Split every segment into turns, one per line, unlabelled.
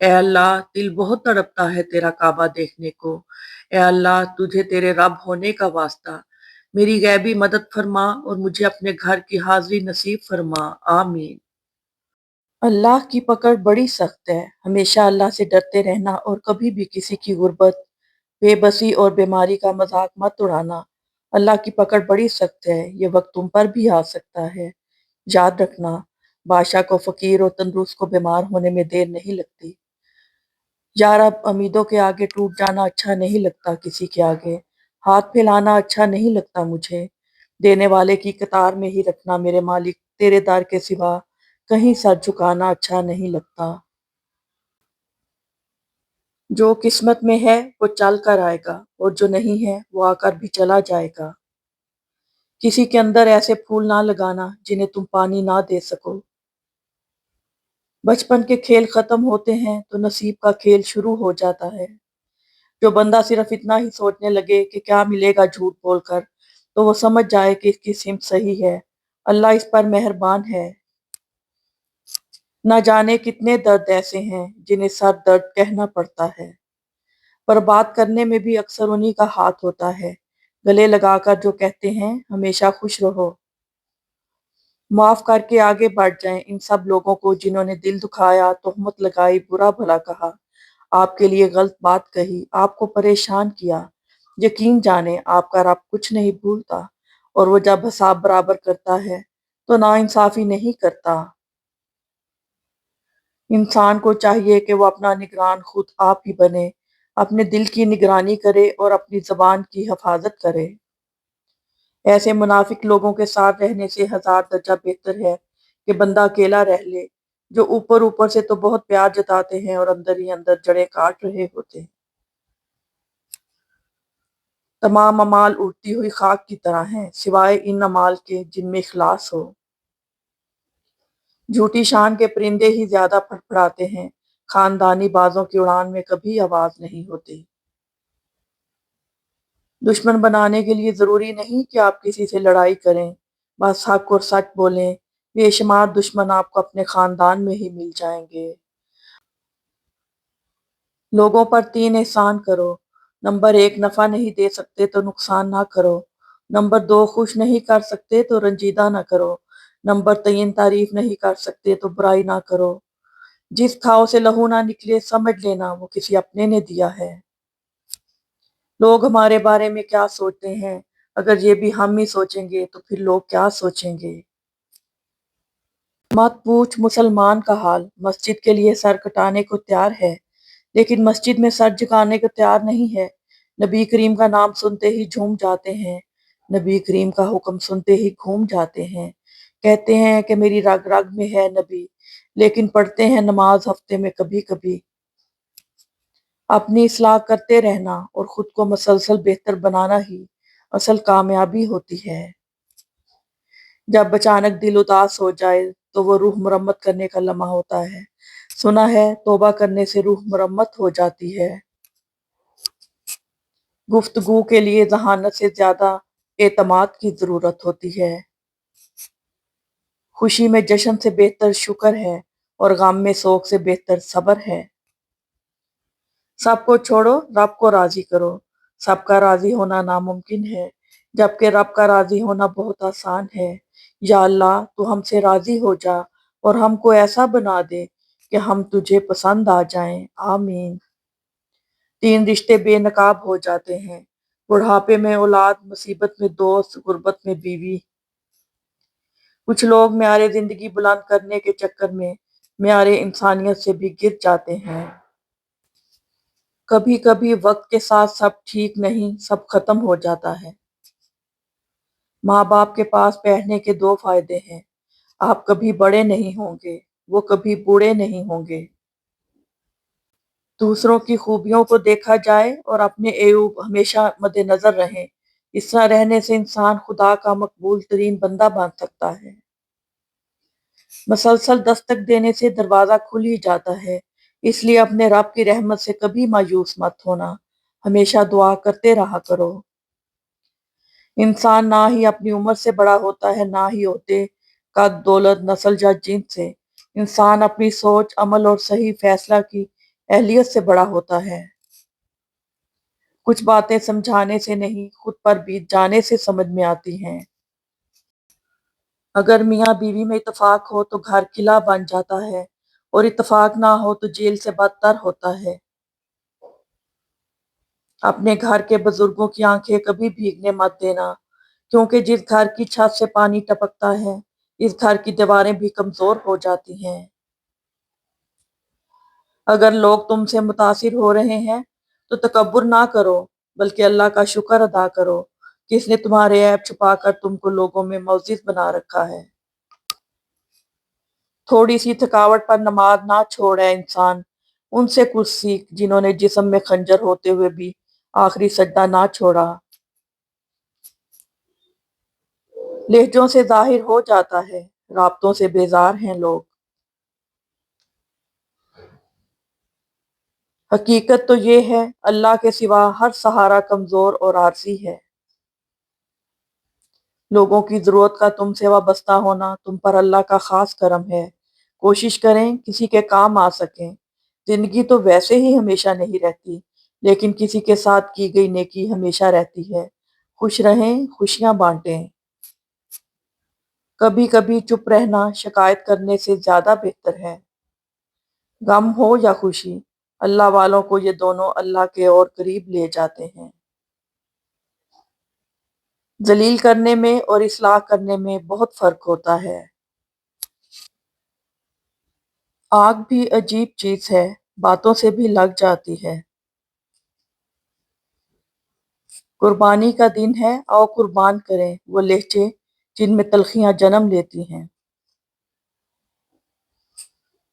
اے اللہ دل بہت تڑپتا ہے تیرا کعبہ دیکھنے کو۔ اے اللہ تجھے تیرے رب ہونے کا واسطہ میری غیبی مدد فرما اور مجھے اپنے گھر کی حاضری نصیب فرما، آمین۔ اللہ کی پکڑ بڑی سخت ہے، ہمیشہ اللہ سے ڈرتے رہنا اور کبھی بھی کسی کی غربت، بے بسی اور بیماری کا مذاق مت اڑانا۔ اللہ کی پکڑ بڑی سخت ہے، یہ وقت تم پر بھی آ سکتا ہے۔ یاد رکھنا، بادشاہ کو فقیر اور تندرست کو بیمار ہونے میں دیر نہیں لگتی۔ یار اب امیدوں کے آگے ٹوٹ جانا اچھا نہیں لگتا، کسی کے آگے ہاتھ پھیلانا اچھا نہیں لگتا مجھے۔ دینے والے کی قطار میں ہی رکھنا میرے مالک، تیرے در کے سوا کہیں سر جھکانا اچھا نہیں لگتا۔ جو قسمت میں ہے وہ چل کر آئے گا اور جو نہیں ہے وہ آ کر بھی چلا جائے گا۔ کسی کے اندر ایسے پھول نہ لگانا جنہیں تم پانی نہ دے سکو۔ بچپن کے کھیل ختم ہوتے ہیں تو نصیب کا کھیل شروع ہو جاتا ہے۔ جو بندہ صرف اتنا ہی سوچنے لگے کہ کیا ملے گا جھوٹ بول کر، تو وہ سمجھ جائے کہ اس کی سمت صحیح ہے۔ اللہ اس پر مہربان ہے۔ نہ جانے کتنے درد ایسے ہیں جنہیں سر درد کہنا پڑتا ہے، پر بات کرنے میں بھی اکثر انہی کا ہاتھ ہوتا ہے، گلے لگا کر جو کہتے ہیں ہمیشہ خوش رہو۔ معاف کر کے آگے بڑھ جائیں ان سب لوگوں کو جنہوں نے دل دکھایا، تہمت لگائی، برا بھلا کہا، آپ کے لیے غلط بات کہی، آپ کو پریشان کیا۔ یقین جانیں آپ کا رب کچھ نہیں بھولتا، اور وہ جب حساب برابر کرتا ہے تو ناانصافی نہیں کرتا۔ انسان کو چاہیے کہ وہ اپنا نگران خود آپ ہی بنے، اپنے دل کی نگرانی کرے اور اپنی زبان کی حفاظت کرے۔ ایسے منافق لوگوں کے ساتھ رہنے سے ہزار درجہ بہتر ہے کہ بندہ اکیلا رہ لے، جو اوپر اوپر سے تو بہت پیار جتاتے ہیں اور اندر ہی اندر جڑیں کاٹ رہے ہوتے ہیں۔ تمام اعمال اڑتی ہوئی خاک کی طرح ہیں سوائے ان اعمال کے جن میں اخلاص ہو۔ جھوٹی شان کے پرندے ہی زیادہ پھڑپڑاتے ہیں، خاندانی بازوں کی اڑان میں کبھی آواز نہیں ہوتی۔ دشمن بنانے کے لیے ضروری نہیں کہ آپ کسی سے لڑائی کریں، بس حق اور سچ بولیں، بے شمار دشمن آپ کو اپنے خاندان میں ہی مل جائیں گے۔ لوگوں پر 3 احسان کرو۔ نمبر 1، نفع نہیں دے سکتے تو نقصان نہ کرو۔ نمبر 2، خوش نہیں کر سکتے تو رنجیدہ نہ کرو۔ نمبر 3، تعریف نہیں کر سکتے تو برائی نہ کرو۔ جس گھاؤ سے لہو نہ نکلے سمجھ لینا وہ کسی اپنے نے دیا ہے۔ لوگ ہمارے بارے میں کیا سوچتے ہیں، اگر یہ بھی ہم ہی سوچیں گے تو پھر لوگ کیا سوچیں گے۔ مت پوچھ مسلمان کا حال، مسجد کے لیے سر کٹانے کو تیار ہے لیکن مسجد میں سر جھکانے کو تیار نہیں ہے۔ نبی کریم کا نام سنتے ہی جھوم جاتے ہیں، نبی کریم کا حکم سنتے ہی گھوم جاتے ہیں، کہتے ہیں کہ میری رگ رگ میں ہے نبی، لیکن پڑھتے ہیں نماز ہفتے میں کبھی کبھی۔ اپنی اصلاح کرتے رہنا اور خود کو مسلسل بہتر بنانا ہی اصل کامیابی ہوتی ہے۔ جب اچانک دل اداس ہو جائے تو وہ روح مرمت کرنے کا لمحہ ہوتا ہے۔ سنا ہے توبہ کرنے سے روح مرمت ہو جاتی ہے۔ گفتگو کے لیے ذہانت سے زیادہ اعتماد کی ضرورت ہوتی ہے۔ خوشی میں جشن سے بہتر شکر ہے اور غم میں سوگ سے بہتر صبر ہے۔ سب کو چھوڑو، رب کو راضی کرو۔ سب کا راضی ہونا ناممکن ہے جبکہ رب کا راضی ہونا بہت آسان ہے۔ یا اللہ تو ہم سے راضی ہو جا اور ہم کو ایسا بنا دے کہ ہم تجھے پسند آ جائیں، آمین۔ 3 رشتے بے نقاب ہو جاتے ہیں، بڑھاپے میں اولاد، مصیبت میں دوست، غربت میں بیوی۔ کچھ لوگ معیار زندگی بلند کرنے کے چکر میں معیار انسانیت سے بھی گر جاتے ہیں۔ کبھی کبھی وقت کے ساتھ سب ٹھیک نہیں، سب ختم ہو جاتا ہے۔ ماں باپ کے پاس بیٹھنے کے 2 فائدے ہیں، آپ کبھی بڑے نہیں ہوں گے، وہ کبھی بوڑھے نہیں ہوں گے۔ دوسروں کی خوبیوں کو دیکھا جائے اور اپنے عیوب ہمیشہ مد نظر رہیں، اس طرح رہنے سے انسان خدا کا مقبول ترین بندہ بن سکتا ہے۔ مسلسل دستک دینے سے دروازہ کھل ہی جاتا ہے، اس لیے اپنے رب کی رحمت سے کبھی مایوس مت ہونا، ہمیشہ دعا کرتے رہا کرو۔ انسان نہ ہی اپنی عمر سے بڑا ہوتا ہے، نہ ہی عہدے، قد، دولت، نسل یا جنس سے۔ انسان اپنی سوچ، عمل اور صحیح فیصلہ کی اہلیت سے بڑا ہوتا ہے۔ کچھ باتیں سمجھانے سے نہیں، خود پر بیت جانے سے سمجھ میں آتی ہیں۔ اگر میاں بیوی میں اتفاق ہو تو گھر قلعہ بن جاتا ہے، اور اتفاق نہ ہو تو جیل سے بدتر ہوتا ہے۔ اپنے گھر کے بزرگوں کی آنکھیں کبھی بھیگنے مت دینا، کیونکہ جس گھر کی چھت سے پانی ٹپکتا ہے، اس گھر کی دیواریں بھی کمزور ہو جاتی ہیں۔ اگر لوگ تم سے متاثر ہو رہے ہیں تو تکبر نہ کرو، بلکہ اللہ کا شکر ادا کرو کہ اس نے تمہارے عیب چھپا کر تم کو لوگوں میں معزز بنا رکھا ہے۔ تھوڑی سی تھکاوٹ پر نماز نہ چھوڑے انسان، ان سے کچھ سیکھ جنہوں نے جسم میں خنجر ہوتے ہوئے بھی آخری سجدہ نہ چھوڑا۔ لہجوں سے ظاہر ہو جاتا ہے، رابطوں سے بیزار ہیں لوگ۔ حقیقت تو یہ ہے، اللہ کے سوا ہر سہارا کمزور اور عارضی ہے۔ لوگوں کی ضرورت کا تم سے وابستہ ہونا تم پر اللہ کا خاص کرم ہے۔ کوشش کریں کسی کے کام آ سکیں۔ زندگی تو ویسے ہی ہمیشہ نہیں رہتی، لیکن کسی کے ساتھ کی گئی نیکی ہمیشہ رہتی ہے۔ خوش رہیں، خوشیاں بانٹیں۔ کبھی کبھی چپ رہنا شکایت کرنے سے زیادہ بہتر ہے۔ غم ہو یا خوشی، اللہ والوں کو یہ دونوں اللہ کے اور قریب لے جاتے ہیں۔ ذلیل کرنے میں اور اصلاح کرنے میں بہت فرق ہوتا ہے۔ آگ بھی عجیب چیز ہے، باتوں سے بھی لگ جاتی ہے۔ قربانی کا دن ہے، آؤ قربان کریں وہ لہجے جن میں تلخیاں جنم لیتی ہیں۔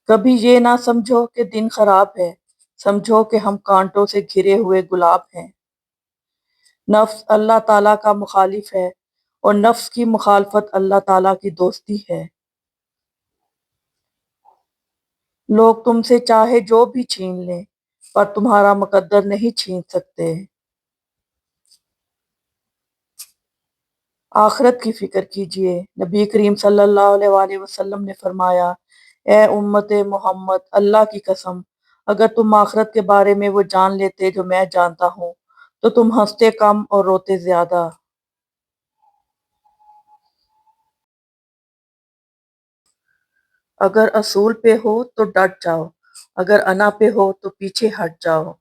کبھی یہ نہ سمجھو کہ دن خراب ہے، سمجھو کہ ہم کانٹوں سے گھرے ہوئے گلاب ہیں۔ نفس اللہ تعالیٰ کا مخالف ہے، اور نفس کی مخالفت اللہ تعالیٰ کی دوستی ہے۔ لوگ تم سے چاہے جو بھی چھین لیں، پر تمہارا مقدر نہیں چھین سکتے۔ آخرت کی فکر کیجئے۔ نبی کریم صلی اللہ علیہ وآلہ وسلم نے فرمایا، اے امت محمد، اللہ کی قسم، اگر تم آخرت کے بارے میں وہ جان لیتے جو میں جانتا ہوں تو تم ہنستے کم اور روتے زیادہ۔ اگر اصول پہ ہو تو ڈٹ جاؤ، اگر انا پہ ہو تو پیچھے ہٹ جاؤ۔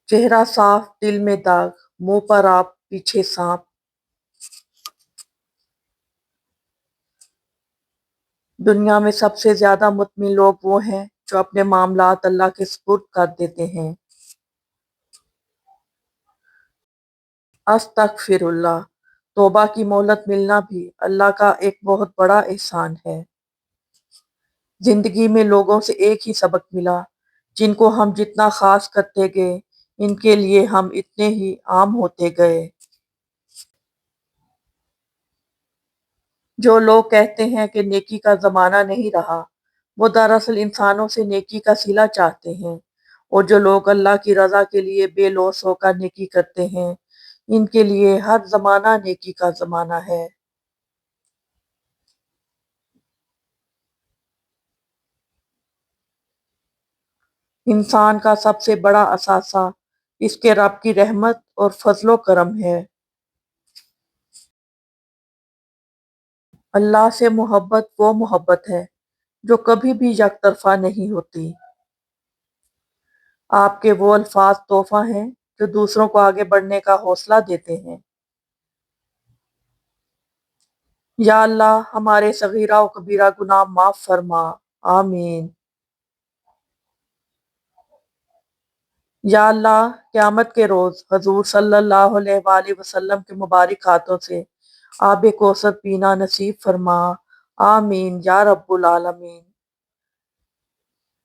چہرہ صاف دل میں داغ، منہ پر آپ پیچھے سانپ۔ دنیا میں سب سے زیادہ مطمئن لوگ وہ ہیں جو اپنے معاملات اللہ کے سپرد کر دیتے ہیں۔ استغفر اللہ، توبہ کی مہلت ملنا بھی اللہ کا ایک بہت بڑا احسان ہے۔ زندگی میں لوگوں سے ایک ہی سبق ملا، جن کو ہم جتنا خاص کرتے گئے ان کے لیے ہم اتنے ہی عام ہوتے گئے۔ جو لوگ کہتے ہیں کہ نیکی کا زمانہ نہیں رہا، وہ دراصل انسانوں سے نیکی کا صلہ چاہتے ہیں، اور جو لوگ اللہ کی رضا کے لیے بے لوث ہو کر نیکی کرتے ہیں، ان کے لیے ہر زمانہ نیکی کا زمانہ ہے۔ انسان کا سب سے بڑا اثاثہ اس کے رب کی رحمت اور فضل و کرم ہے۔ اللہ سے محبت وہ محبت ہے جو کبھی بھی یک طرفہ نہیں ہوتی۔ آپ کے وہ الفاظ تحفہ ہیں جو دوسروں کو آگے بڑھنے کا حوصلہ دیتے ہیں۔ یا اللہ ہمارے صغیرہ و کبیرہ گناہ معاف فرما، آمین۔ یا اللہ قیامت کے روز حضور صلی اللہ علیہ وآلہ وسلم کے مبارک ہاتھوں سے آب کوثر پینا نصیب فرما، آمین یا رب العالمین۔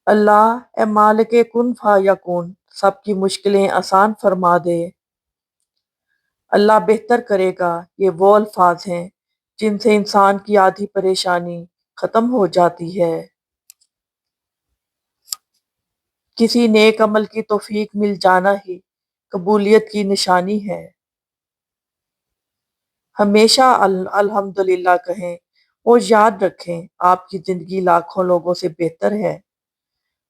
اللہ اے مالک کن فیکون، سب کی مشکلیں آسان فرما دے۔ اللہ بہتر کرے گا، یہ وہ الفاظ ہیں جن سے انسان کی آدھی پریشانی ختم ہو جاتی ہے۔ کسی نیک عمل کی توفیق مل جانا ہی قبولیت کی نشانی ہے۔ ہمیشہ الحمدللہ کہیں اور یاد رکھیں آپ کی زندگی لاکھوں لوگوں سے بہتر ہے۔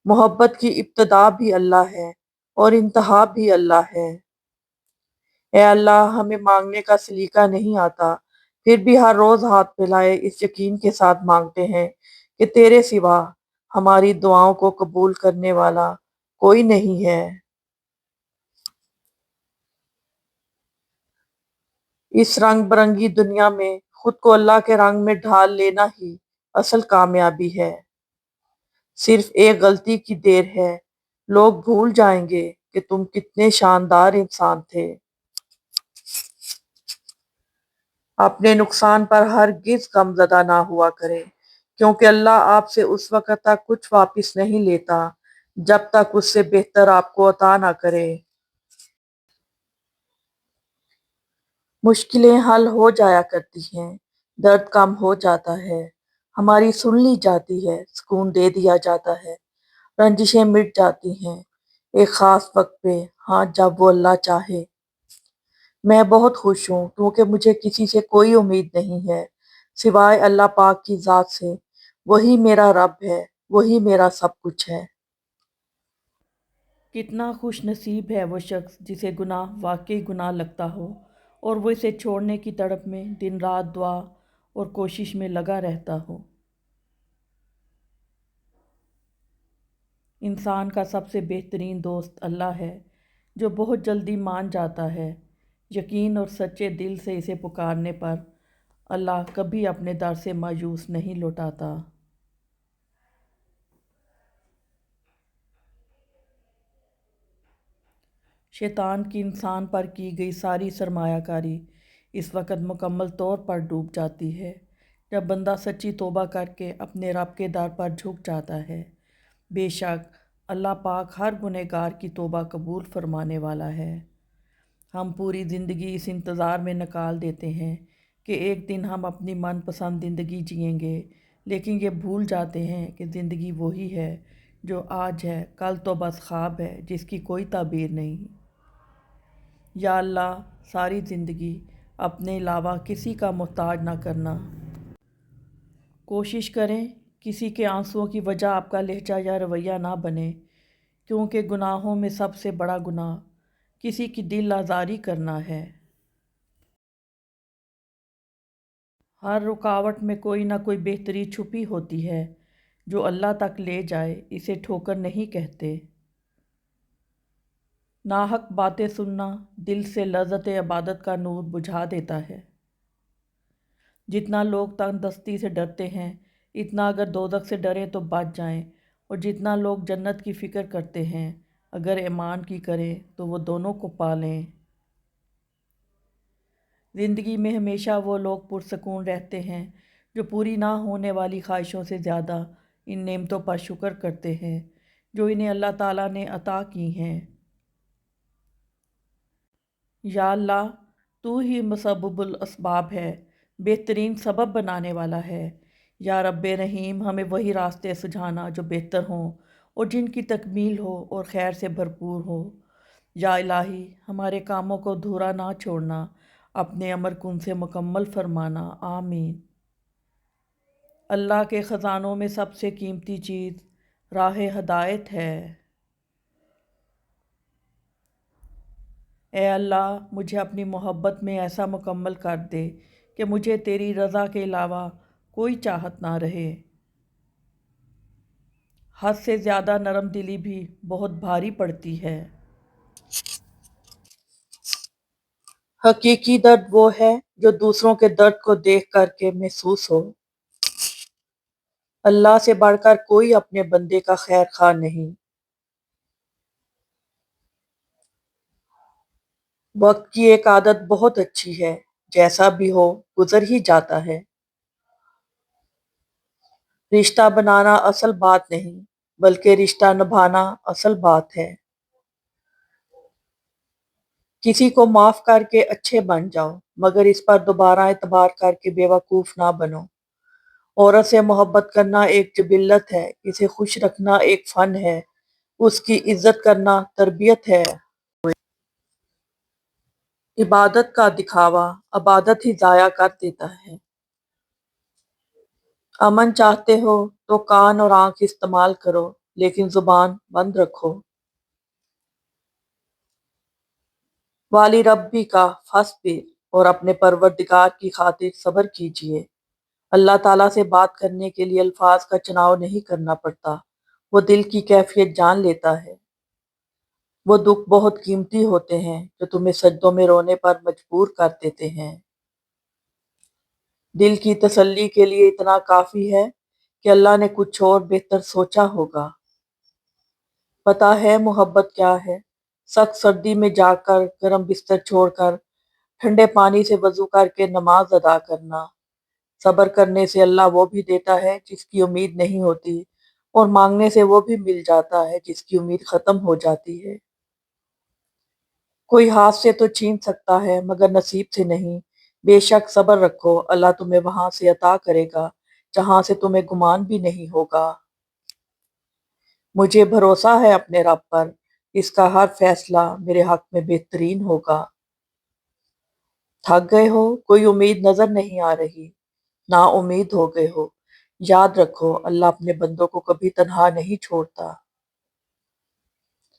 محبت کی ابتدا بھی اللہ ہے اور انتہا بھی اللہ ہے۔ اے اللہ، ہمیں مانگنے کا سلیقہ نہیں آتا، پھر بھی ہر روز ہاتھ پھیلائے اس یقین کے ساتھ مانگتے ہیں کہ تیرے سوا ہماری دعاؤں کو قبول کرنے والا کوئی نہیں ہے۔ اس رنگ برنگی دنیا میں خود کو اللہ کے رنگ میں ڈھال لینا ہی اصل کامیابی ہے۔ صرف ایک غلطی کی دیر ہے، لوگ بھول جائیں گے کہ تم کتنے شاندار انسان تھے۔ اپنے نقصان پر ہرگز غمزدہ نہ ہوا کریں، کیونکہ اللہ آپ سے اس وقت تک کچھ واپس نہیں لیتا جب تک اس سے بہتر آپ کو عطا نہ کرے۔ مشکلیں حل ہو جایا کرتی ہیں، درد کم ہو جاتا ہے، ہماری سن لی جاتی ہے، سکون دے دیا جاتا ہے، رنجشیں مٹ جاتی ہیں ایک خاص وقت پہ، ہاں جب وہ اللہ چاہے۔ میں بہت خوش ہوں کیونکہ مجھے کسی سے کوئی امید نہیں ہے سوائے اللہ پاک کی ذات سے۔ وہی میرا رب ہے، وہی میرا سب کچھ ہے۔ کتنا خوش نصیب ہے وہ شخص جسے گناہ واقعی گناہ لگتا ہو اور وہ اسے چھوڑنے کی تڑپ میں دن رات دعا اور کوشش میں لگا رہتا ہو۔ انسان کا سب سے بہترین دوست اللہ ہے، جو بہت جلدی مان جاتا ہے۔ یقین اور سچے دل سے اسے پکارنے پر اللہ کبھی اپنے در سے مایوس نہیں لوٹاتا۔ شیطان کی انسان پر کی گئی ساری سرمایہ کاری اس وقت مکمل طور پر ڈوب جاتی ہے جب بندہ سچی توبہ کر کے اپنے رب کے در پر جھک جاتا ہے۔ بے شک اللہ پاک ہر گنہگار کی توبہ قبول فرمانے والا ہے۔ ہم پوری زندگی اس انتظار میں نکال دیتے ہیں کہ ایک دن ہم اپنی من پسند زندگی جئیں گے، لیکن یہ بھول جاتے ہیں کہ زندگی وہی ہے جو آج ہے، کل تو بس خواب ہے جس کی کوئی تعبیر نہیں۔ یا اللہ، ساری زندگی اپنے علاوہ کسی کا محتاج نہ کرنا۔ کوشش کریں کسی کے آنسوؤں کی وجہ آپ کا لہجہ یا رویہ نہ بنے، کیونکہ گناہوں میں سب سے بڑا گناہ کسی کی دل آزاری کرنا ہے۔ ہر رکاوٹ میں کوئی نہ کوئی بہتری چھپی ہوتی ہے جو اللہ تک لے جائے، اسے ٹھوکر نہیں کہتے۔ ناحق باتیں سننا دل سے لذت عبادت کا نور بجھا دیتا ہے۔ جتنا لوگ تنگ دستی سے ڈرتے ہیں، اتنا اگر دوزخ سے ڈریں تو بچ جائیں، اور جتنا لوگ جنت کی فکر کرتے ہیں، اگر ایمان کی کریں تو وہ دونوں کو پا لیں۔ زندگی میں ہمیشہ وہ لوگ پرسکون رہتے ہیں جو پوری نہ ہونے والی خواہشوں سے زیادہ ان نعمتوں پر شکر کرتے ہیں جو انہیں اللہ تعالیٰ نے عطا کی ہیں۔ یا اللہ، تو ہی مسبب الاسباب ہے، بہترین سبب بنانے والا ہے۔ یا رب رحیم، ہمیں وہی راستے سجھانا جو بہتر ہوں اور جن کی تکمیل ہو اور خیر سے بھرپور ہو۔ یا الہی، ہمارے کاموں کو دھورا نہ چھوڑنا، اپنے امر کن سے مکمل فرمانا۔ آمین۔ اللہ کے خزانوں میں سب سے قیمتی چیز راہ ہدایت ہے۔ اے اللہ، مجھے اپنی محبت میں ایسا مکمل کر دے کہ مجھے تیری رضا کے علاوہ کوئی چاہت نہ رہے۔ حد سے زیادہ نرم دلی بھی بہت بھاری پڑتی ہے۔ حقیقی درد وہ ہے جو دوسروں کے درد کو دیکھ کر کے محسوس ہو۔ اللہ سے بڑھ کر کوئی اپنے بندے کا خیر خواہ نہیں۔ وقت کی ایک عادت بہت اچھی ہے، جیسا بھی ہو گزر ہی جاتا ہے۔ رشتہ بنانا اصل بات نہیں، بلکہ رشتہ نبھانا اصل بات ہے۔ کسی کو معاف کر کے اچھے بن جاؤ، مگر اس پر دوبارہ اعتبار کر کے بیوقوف نہ بنو۔ عورت سے محبت کرنا ایک جبلت ہے، اسے خوش رکھنا ایک فن ہے، اس کی عزت کرنا تربیت ہے۔ عبادت کا دکھاوا عبادت ہی ضائع کر دیتا ہے۔ امن چاہتے ہو تو کان اور آنکھ استعمال کرو لیکن زبان بند رکھو۔ والی ربی کا فاصبر، اور اپنے پروردگار کی خاطر صبر کیجیے۔ اللہ تعالیٰ سے بات کرنے کے لیے الفاظ کا چناؤ نہیں کرنا پڑتا، وہ دل کی کیفیت جان لیتا ہے۔ وہ دکھ بہت قیمتی ہوتے ہیں جو تمہیں سجدوں میں رونے پر مجبور کر دیتے ہیں۔ دل کی تسلی کے لیے اتنا کافی ہے کہ اللہ نے کچھ اور بہتر سوچا ہوگا۔ پتہ ہے محبت کیا ہے؟ سخت سردی میں جا کر گرم بستر چھوڑ کر ٹھنڈے پانی سے وضو کر کے نماز ادا کرنا۔ صبر کرنے سے اللہ وہ بھی دیتا ہے جس کی امید نہیں ہوتی، اور مانگنے سے وہ بھی مل جاتا ہے جس کی امید ختم ہو جاتی ہے۔ کوئی ہاتھ سے تو چھین سکتا ہے مگر نصیب سے نہیں۔ بے شک صبر رکھو، اللہ تمہیں وہاں سے عطا کرے گا جہاں سے تمہیں گمان بھی نہیں ہوگا۔ مجھے بھروسہ ہے اپنے رب پر، اس کا ہر فیصلہ میرے حق میں بہترین ہوگا۔ تھک گئے ہو، کوئی امید نظر نہیں آ رہی، نا امید ہو گئے ہو، یاد رکھو اللہ اپنے بندوں کو کبھی تنہا نہیں چھوڑتا۔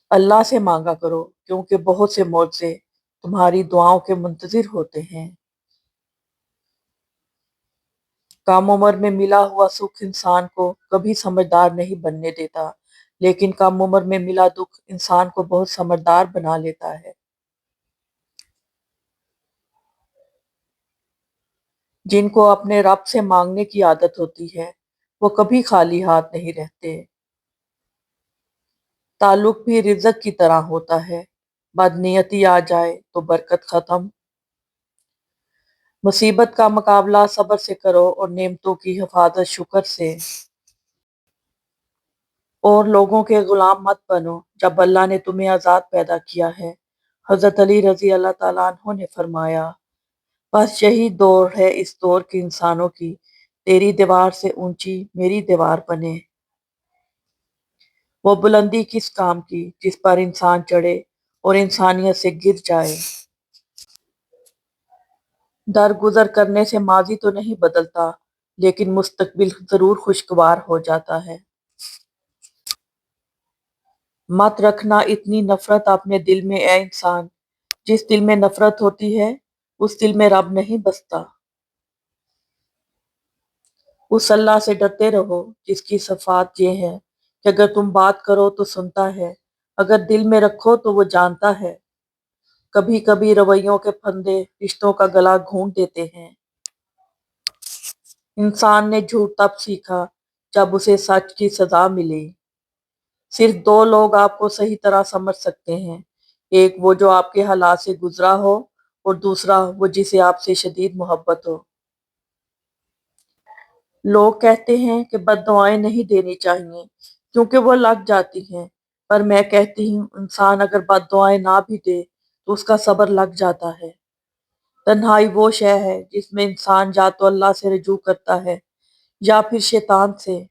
اللہ سے مانگا کرو کیونکہ بہت سے معجزے تمہاری دعاؤں کے منتظر ہوتے ہیں۔ کم عمر میں ملا ہوا سکھ انسان کو کبھی سمجھدار نہیں بننے دیتا، لیکن کم عمر میں ملا دکھ انسان کو بہت سمجھدار بنا لیتا ہے۔ جن کو اپنے رب سے مانگنے کی عادت ہوتی ہے وہ کبھی خالی ہاتھ نہیں رہتے۔ تعلق بھی رزق کی طرح ہوتا ہے، بدنیتی آ جائے تو برکت ختم۔ مصیبت کا مقابلہ صبر سے کرو اور نعمتوں کی حفاظت شکر سے۔ اور لوگوں کے غلام مت بنو جب اللہ نے تمہیں آزاد پیدا کیا ہے۔ حضرت علی رضی اللہ تعالیٰ عنہ نے فرمایا، بس یہی دور ہے اس دور کے انسانوں کی، تیری دیوار سے اونچی میری دیوار بنے۔ وہ بلندی کس کام کی جس پر انسان چڑھے اور انسانیت سے گر جائے۔ درگزر کرنے سے ماضی تو نہیں بدلتا، لیکن مستقبل ضرور خوشگوار ہو جاتا ہے۔ مت رکھنا اتنی نفرت اپنے دل میں اے انسان، جس دل میں نفرت ہوتی ہے اس دل میں رب نہیں بستا۔ اس اللہ سے ڈرتے رہو جس کی صفات یہ ہے کہ اگر تم بات کرو تو سنتا ہے، اگر دل میں رکھو تو وہ جانتا ہے۔ کبھی کبھی رویوں کے پھندے رشتوں کا گلا گھونٹ دیتے ہیں۔ انسان نے جھوٹ تب سیکھا جب اسے سچ کی سزا ملی۔ صرف دو لوگ آپ کو صحیح طرح سمجھ سکتے ہیں، ایک وہ جو آپ کے حالات سے گزرا ہو، اور دوسرا وہ جسے آپ سے شدید محبت ہو۔ لوگ کہتے ہیں کہ بد دعائیں نہیں دینی چاہیے کیونکہ وہ لگ جاتی ہیں، پر میں کہتی ہوں انسان اگر بد دعائیں نہ بھی دے تو اس کا صبر لگ جاتا ہے۔ تنہائی وہ شے ہے جس میں انسان یا تو اللہ سے رجوع کرتا ہے یا پھر شیطان سے۔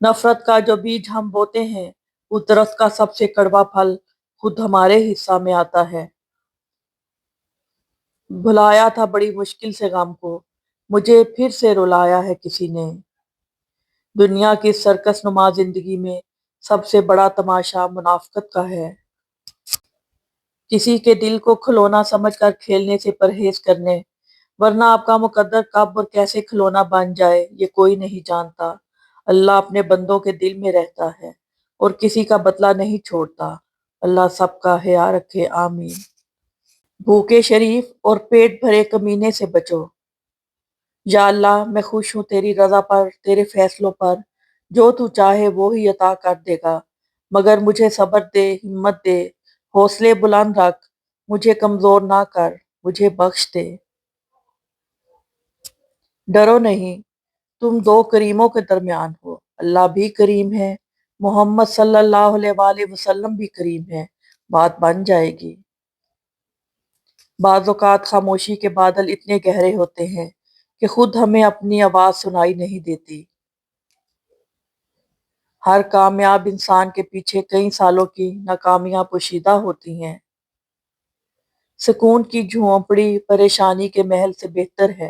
نفرت کا جو بیج ہم بوتے ہیں اس درخت کا سب سے کڑوا پھل خود ہمارے حصہ میں آتا ہے۔ بھلایا تھا بڑی مشکل سے غم کو، مجھے پھر سے رلایا ہے کسی نے۔ دنیا کی سرکس نما زندگی میں سب سے بڑا تماشا منافقت کا ہے۔ کسی کے دل کو کھلونا سمجھ کر کھیلنے سے پرہیز کرنے، ورنہ آپ کا مقدر کب اور کیسے کھلونا بن جائے یہ کوئی نہیں جانتا۔ اللہ اپنے بندوں کے دل میں رہتا ہے اور کسی کا بدلہ نہیں چھوڑتا۔ اللہ سب کا خیال رکھے، آمین۔ بھوکے شریف اور پیٹ بھرے کمینے سے بچو۔ یا اللہ میں خوش ہوں تیری رضا پر، تیرے فیصلوں پر، جو تو چاہے وہی عطا کر دے گا، مگر مجھے صبر دے، ہمت دے، حوصلے بلند رکھ، مجھے کمزور نہ کر، مجھے بخش دے۔ ڈرو نہیں، تم دو کریموں کے درمیان ہو، اللہ بھی کریم ہے، محمد صلی اللہ علیہ وآلہ وسلم بھی کریم ہے، بات بن جائے گی۔ بعض اوقات خاموشی کے بادل اتنے گہرے ہوتے ہیں کہ خود ہمیں اپنی آواز سنائی نہیں دیتی۔ ہر کامیاب انسان کے پیچھے کئی سالوں کی ناکامیاں پوشیدہ ہوتی ہیں۔ سکون کی جھونپڑی پریشانی کے محل سے بہتر ہے۔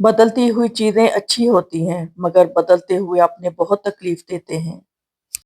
بدلتی ہوئی چیزیں اچھی ہوتی ہیں مگر بدلتے ہوئے اپنے بہت تکلیف دیتے ہیں۔